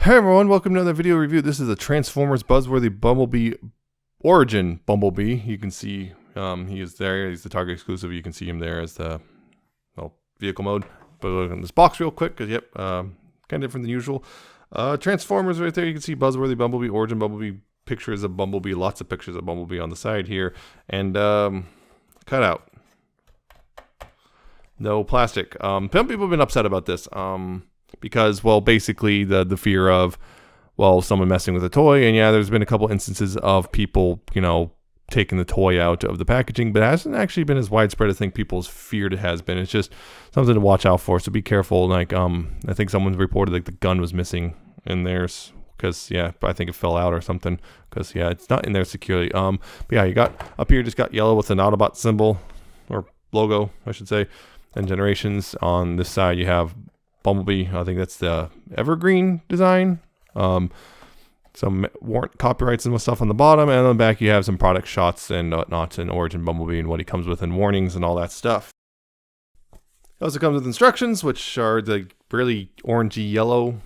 Hey everyone, welcome to another video review. This is a Transformers Buzzworthy Bumblebee Origin Bumblebee. You can see he is there. He's the Target exclusive. You can see him there as the vehicle mode. But look at this box real quick because kind of different than usual. Transformers right there. You can see Buzzworthy Bumblebee Origin Bumblebee. Pictures of Bumblebee. Lots of pictures of Bumblebee on the side here. And cut out. No plastic. Some people have been upset about this. Because, well, basically the fear of, well, someone messing with a toy. And yeah, there's been a couple instances of people, taking the toy out of the packaging, but it hasn't actually been as widespread as I think people's feared it has been. It's just something to watch out for. So be careful. Like, I think someone reported like the gun was missing in theirs because, yeah, I think it fell out or something because, yeah, it's not in there securely. But yeah, you got up here, just got yellow with an Autobot symbol or logo, I should say. And Generations on this side, you have Bumblebee. I think that's the evergreen design. Some warrant copyrights and stuff on the bottom, and on the back you have some product shots and whatnot, and Origin Bumblebee and what he comes with, and warnings and all that stuff. It also comes with instructions, which are the really orangey yellow.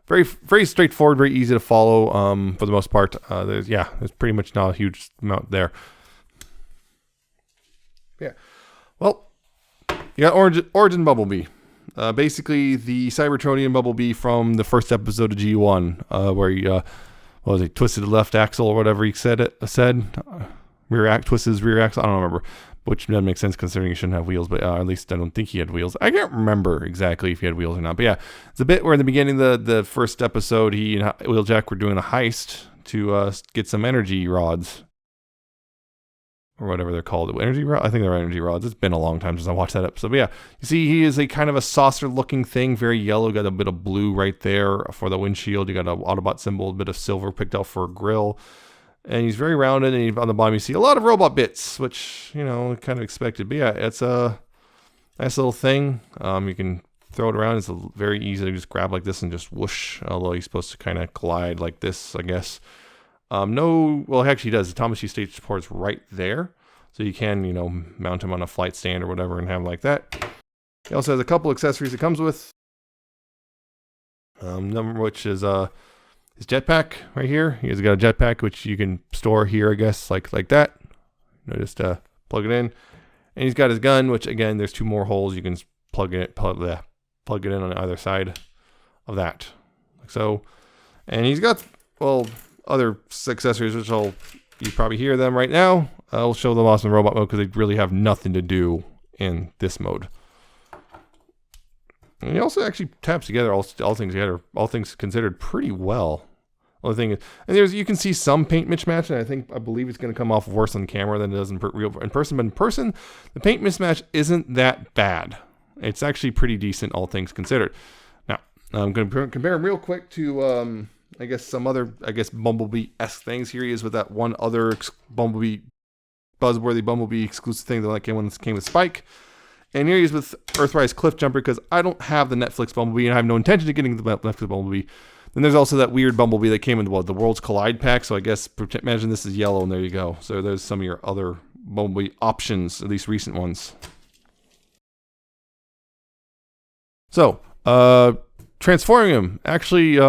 Very, very straightforward, very easy to follow. For the most part, there's pretty much not a huge amount there. Yeah, well, you got Origin Bumblebee. Basically, the Cybertronian Bumblebee from the first episode of G1, where he twisted the left axle or whatever he said. Twisted his rear axle. I don't remember, which doesn't make sense considering he shouldn't have wheels. But at least I don't think he had wheels. I can't remember exactly if he had wheels or not. But yeah, it's a bit where in the beginning of the first episode, he and Wheeljack were doing a heist to get some energy rods. Or whatever they're called. Energy rod? I think they're energy rods. It's been a long time since I watched that episode. But yeah, you see he is a kind of a saucer-looking thing. Very yellow. Got a bit of blue right there for the windshield. You got an Autobot symbol. A bit of silver picked out for a grill. And he's very rounded. And on the bottom you see a lot of robot bits, which, kind of expected. But yeah, it's a nice little thing. You can throw it around. It's very easy to just grab like this and just whoosh. Although he's supposed to kind of glide like this, I guess. Well, actually he does. The Thomas U stage support's right there. So you can, mount him on a flight stand or whatever and have him like that. He also has a couple accessories it comes with. Number which is his jetpack right here. He has got a jetpack which you can store here, I guess, like that. Just plug it in. And he's got his gun, which again, there's two more holes. You can plug it in on either side of that. Like so. And he's got, other accessories, which you probably hear them right now. I'll show them off in robot mode because they really have nothing to do in this mode. And he also actually taps together all things together, all things considered pretty well. Only thing is, and you can see some paint mismatch, and I believe it's going to come off worse on camera than it does in person. But in person, the paint mismatch isn't that bad. It's actually pretty decent, all things considered. Now, I'm going to compare him real quick to I guess some other, Bumblebee-esque things. Here he is with that one other Buzzworthy Bumblebee exclusive thing that came with Spike. And here he is with Earthrise Cliff Jumper because I don't have the Netflix Bumblebee and I have no intention of getting the Netflix Bumblebee. Then there's also that weird Bumblebee that came in the Worlds Collide pack. So I guess, imagine this is yellow and there you go. So there's some of your other Bumblebee options, at least recent ones. So, transforming him. Actually,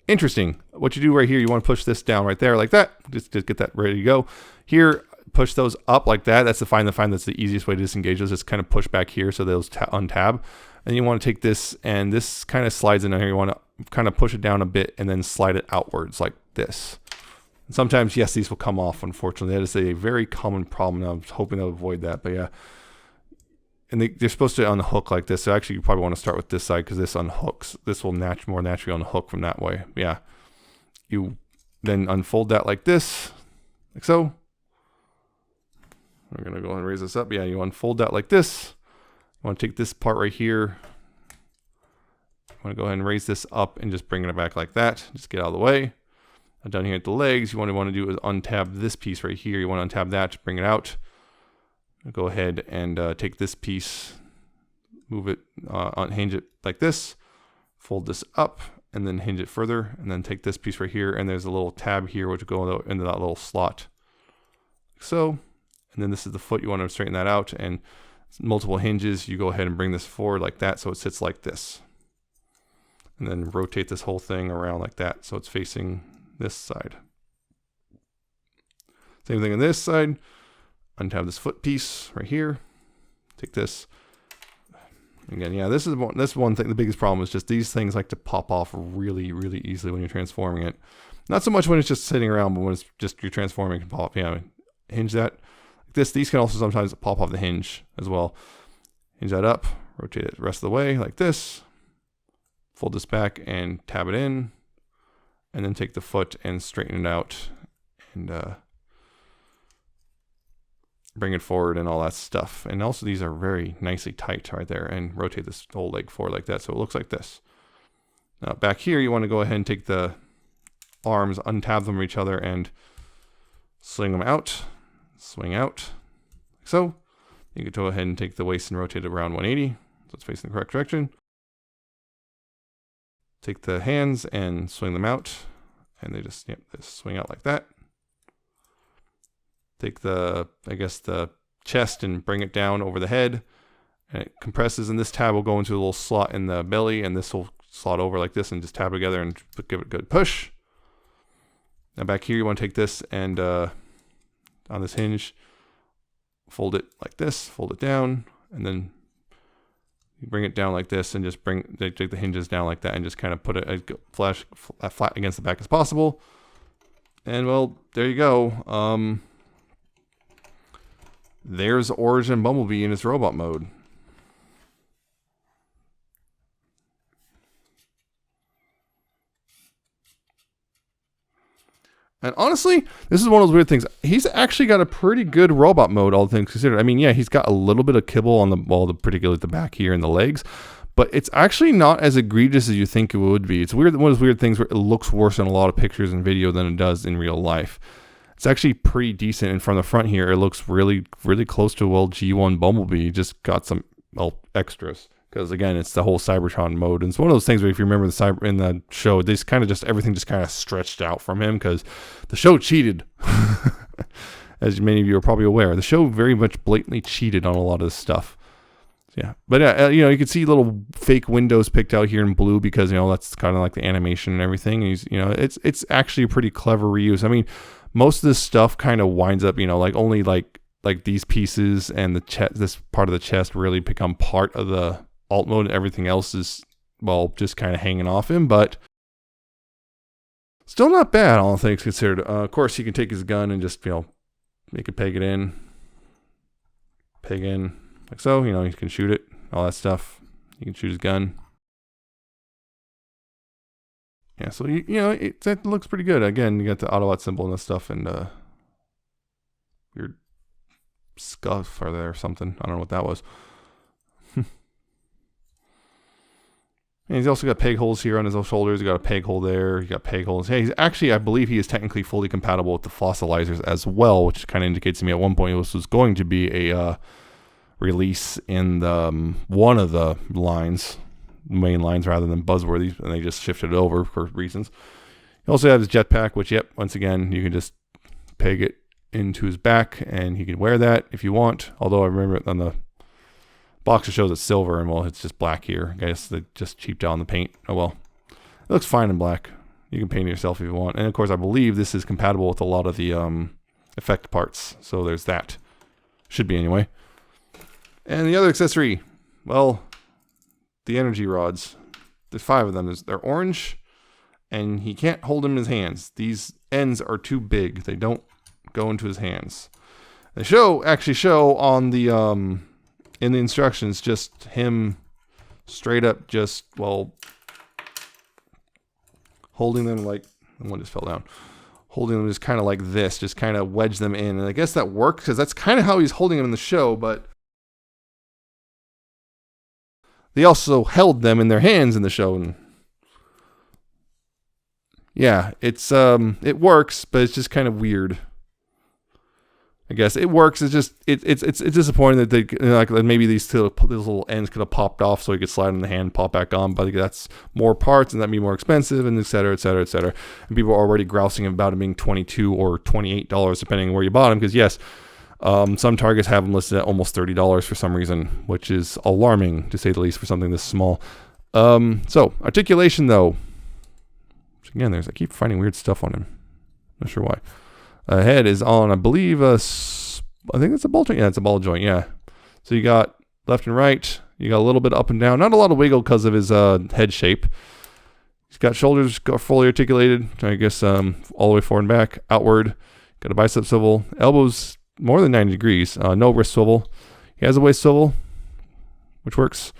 interesting. What you do right here, you want to push this down right there like that. Just get that ready to go. Here, push those up like that. That's that's the easiest way to disengage those. Just kind of push back here so those untab. And you want to take this, and this kind of slides in here. You want to kind of push it down a bit and then slide it outwards like this. And sometimes, yes, these will come off, unfortunately. That is a very common problem. I was hoping to avoid that, but yeah. And they're supposed to unhook like this. So actually, you probably want to start with this side because this unhooks. This will more naturally unhook from that way. Yeah. You then unfold that like this, like so. I'm going to go ahead and raise this up. Yeah, you unfold that like this. You want to take this part right here. You want to go ahead and raise this up and just bring it back like that. Just get out of the way. And down here at the legs, you want to do is untab this piece right here. You want to untab that to bring it out. Go ahead and take this piece, move it, hinge it like this, fold this up, and then hinge it further, and then take this piece right here, and there's a little tab here which will go into that little slot. Like so, and then this is the foot. You want to straighten that out, and multiple hinges. You go ahead and bring this forward like that so it sits like this. and then rotate this whole thing around like that so it's facing this side. Same thing on this side. Untab this foot piece right here. Take this. Again, yeah, this is one thing. The biggest problem is just these things like to pop off really, really easily when you're transforming it. Not so much when it's just sitting around, but when it's just you're transforming, it can pop. Yeah, hinge that. Like this. These can also sometimes pop off the hinge as well. Hinge that up. Rotate it the rest of the way like this. Fold this back and tab it in, and then take the foot and straighten it out, and bring it forward and all that stuff. And also these are very nicely tight right there, and rotate this whole leg forward like that so it looks like this. Now back here you want to go ahead and take the arms, untab them from each other, and sling them out, swing out. So you can go ahead and take the waist and rotate it around 180 so it's facing the correct direction. Take the hands and swing them out, and they just swing out like that. Take the, I guess, the chest and bring it down over the head, and it compresses, and this tab will go into a little slot in the belly, and this will slot over like this and just tab together and give it a good push. Now back here you want to take this and on this hinge, fold it like this, fold it down, and then you bring it down like this and just take the hinges down like that and just kind of put it as flat against the back as possible. And well, there you go. There's Origin Bumblebee in its robot mode. And honestly, this is one of those weird things. He's actually got a pretty good robot mode, all things considered. I mean, yeah, he's got a little bit of kibble on particularly the back here and the legs, but it's actually not as egregious as you think it would be. It's weird. One of those weird things where it looks worse in a lot of pictures and video than it does in real life. It's actually pretty decent. And from the front here, it looks really, really close to G1 Bumblebee. Just got some extras. Because again, it's the whole Cybertron mode, and it's one of those things where if you remember in the show, this kind of everything just kind of stretched out from him because the show cheated, as many of you are probably aware. The show very much blatantly cheated on a lot of this stuff. Yeah, but you can see little fake windows picked out here in blue because that's kind of like the animation and everything. And it's actually a pretty clever reuse. I mean, most of this stuff kind of winds up only like these pieces and the chest, this part of the chest really become part of the alt mode. Everything else is just kind of hanging off him, but still not bad, all things considered. Of course, he can take his gun and just make it peg in like so. He can shoot it, all that stuff. He can shoot his gun. Yeah, so that looks pretty good. Again, you got the Autobot symbol and this stuff, and weird scuff or there or something. I don't know what that was. And he's also got peg holes here on his shoulders. He's got a peg hole there. He's got peg holes. Hey, I believe he is technically fully compatible with the fossilizers as well, which kind of indicates to me at one point this was going to be a release in the one of the main lines rather than Buzzworthy, and they just shifted it over for reasons. He also has his jetpack, which, once again, you can just peg it into his back, and he can wear that if you want. Although I remember on the box it shows it's silver, and it's just black here. I guess they just cheaped out on the paint. Oh well, it looks fine in black. You can paint it yourself if you want. And of course, I believe this is compatible with a lot of the effect parts. So there's that. Should be anyway. And the other accessory, the energy rods. There's 5 of them. They're orange, and he can't hold them in his hands. These ends are too big. They don't go into his hands. They actually show on the in the instructions just him straight up holding them like, one just fell down. Holding them just kind of like this, just kind of wedge them in. And I guess that works because that's kind of how he's holding them in the show, but they also held them in their hands in the show. And yeah, it works, but it's just kind of weird. I guess it works. It's just it's disappointing that they maybe these little ends could have popped off so he could slide in the hand, pop back on. But that's more parts, and that'd be more expensive, and et cetera, et cetera, et cetera. And people are already grousing about it being $22 or $28 depending on where you bought them. Because yes, some Targets have them listed at almost $30 for some reason, which is alarming to say the least for something this small. So articulation though. Again, I keep finding weird stuff on him. Not sure why. Head is on, I believe, I think it's a ball joint. Yeah, it's a ball joint. Yeah. So you got left and right. You got a little bit up and down. Not a lot of wiggle because of his head shape. He's got shoulders fully articulated. I guess all the way forward and back, outward. Got a bicep swivel. Elbows more than 90 degrees. No wrist swivel. He has a waist swivel, which works.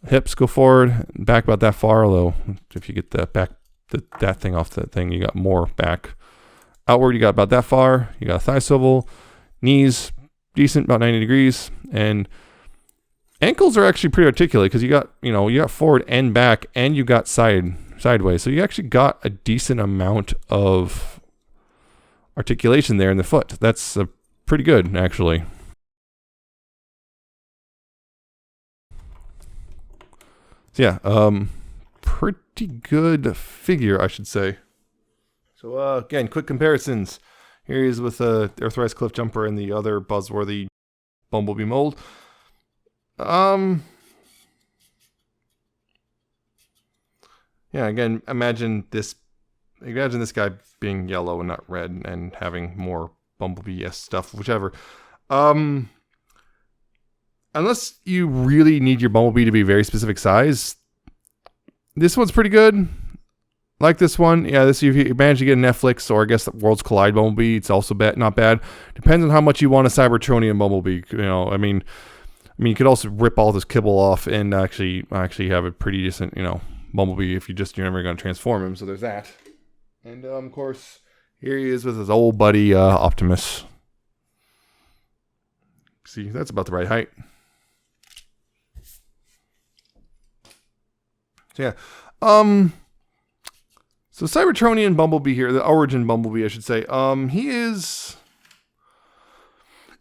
Hips go forward, back about that far. Although if you get that back, that thing off that thing, you got more back. Outward, you got about that far. You got a thigh swivel. Knees decent, about 90 degrees, and ankles are actually pretty articulate because you got forward and back, and you got sideways. So you actually got a decent amount of articulation there in the foot. That's pretty good, actually. So yeah, pretty good figure, I should say. So again, quick comparisons. Here he is with the Earthrise Cliff Jumper and the other Buzzworthy Bumblebee mold. Yeah, again, imagine this guy being yellow and not red and having more Bumblebee-esque stuff, whichever. Unless you really need your Bumblebee to be a very specific size, this one's pretty good. Like this one, yeah. This if you manage to get a Netflix or I guess the Worlds Collide Bumblebee, it's also not bad. Depends on how much you want a Cybertronian Bumblebee. I mean, you could also rip all this kibble off and actually have a pretty decent, Bumblebee if you're never going to transform him. So there's that. And of course, here he is with his old buddy Optimus. See, that's about the right height. So yeah, so Cybertronian Bumblebee here, the Origin Bumblebee, I should say. He is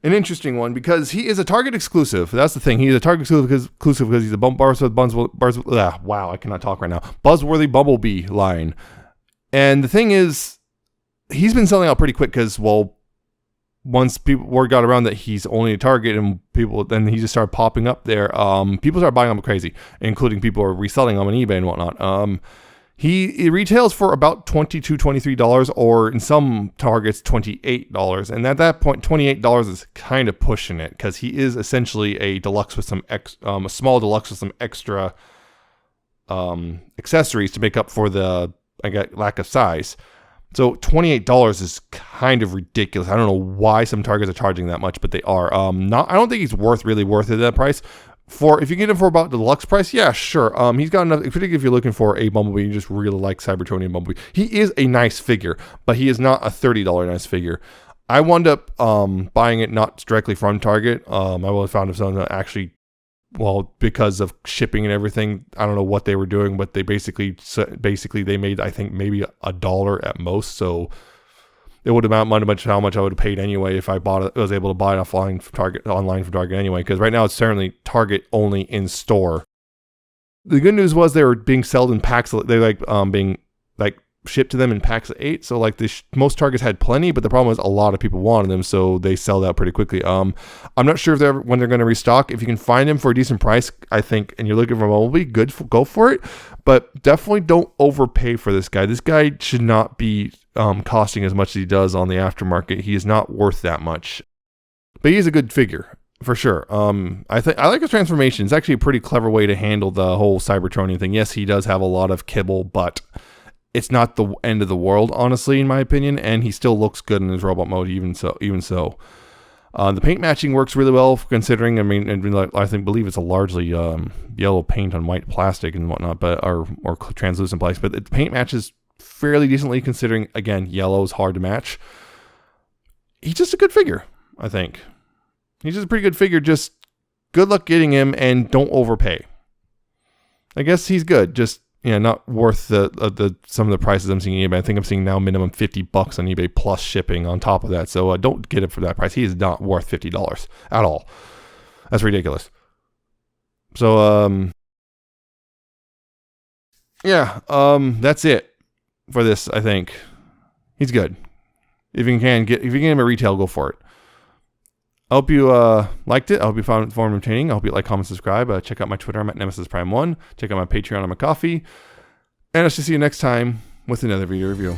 an interesting one because he is a Target exclusive. That's the thing. He's a Target exclusive because he's a wow, I cannot talk right now. Buzzworthy Bumblebee line. And the thing is, he's been selling out pretty quick because, once word got around that he's only a Target and then he just started popping up there, people started buying them crazy, including people who are reselling them on eBay and whatnot. He retails for about $22, $23, or in some Targets, $28. And at that point, $28 is kind of pushing it because he is essentially a deluxe with some a small deluxe with some extra accessories to make up for the lack of size. So $28 is kind of ridiculous. I don't know why some Targets are charging that much, but they are. I don't think he's really worth it at that price. If you get him for about the deluxe price, yeah, sure. He's got enough, particularly if you're looking for a Bumblebee, you just really like Cybertronian Bumblebee. He is a nice figure, but he is not a $30 nice figure. I wound up buying it not directly from Target. I would have found something that actually, because of shipping and everything, I don't know what they were doing, but they basically they made, I think, maybe $1 at most. So it would amount much how much I would have paid anyway if I was able to buy it online from Target anyway. Because right now it's certainly Target only in store. The good news was they were being sold in packs. They're being shipped to them in packs of 8. So most Targets had plenty, but the problem was a lot of people wanted them, so they sold out pretty quickly. I'm not sure when they're going to restock. If you can find them for a decent price, I think, and you're looking for a Bumblebee, go for it. But definitely don't overpay for this guy. This guy should not be costing as much as he does on the aftermarket. He is not worth that much. But he's a good figure, for sure. I like his transformation. It's actually a pretty clever way to handle the whole Cybertronian thing. Yes, he does have a lot of kibble, but it's not the end of the world, honestly, in my opinion, and he still looks good in his robot mode, even so. The paint matching works really well, considering, I believe it's a largely yellow paint on white plastic and whatnot, or translucent plastic, but the paint matches fairly decently, considering, again, yellow is hard to match. He's just a good figure, I think. He's just a pretty good figure, just good luck getting him, and don't overpay. I guess he's good, just not worth the some of the prices I'm seeing on eBay. I think I'm seeing now minimum $50 on eBay plus shipping on top of that. So don't get it for that price. He is not worth $50 at all. That's ridiculous. So that's it for this. I think he's good. If you get him at retail, go for it. I hope you liked it. I hope you found it informative and entertaining. I hope you like, comment, subscribe. Check out my Twitter. I'm at Nemesis Prime 1. Check out my Patreon. I'm a coffee. And I'll see you next time with another video review.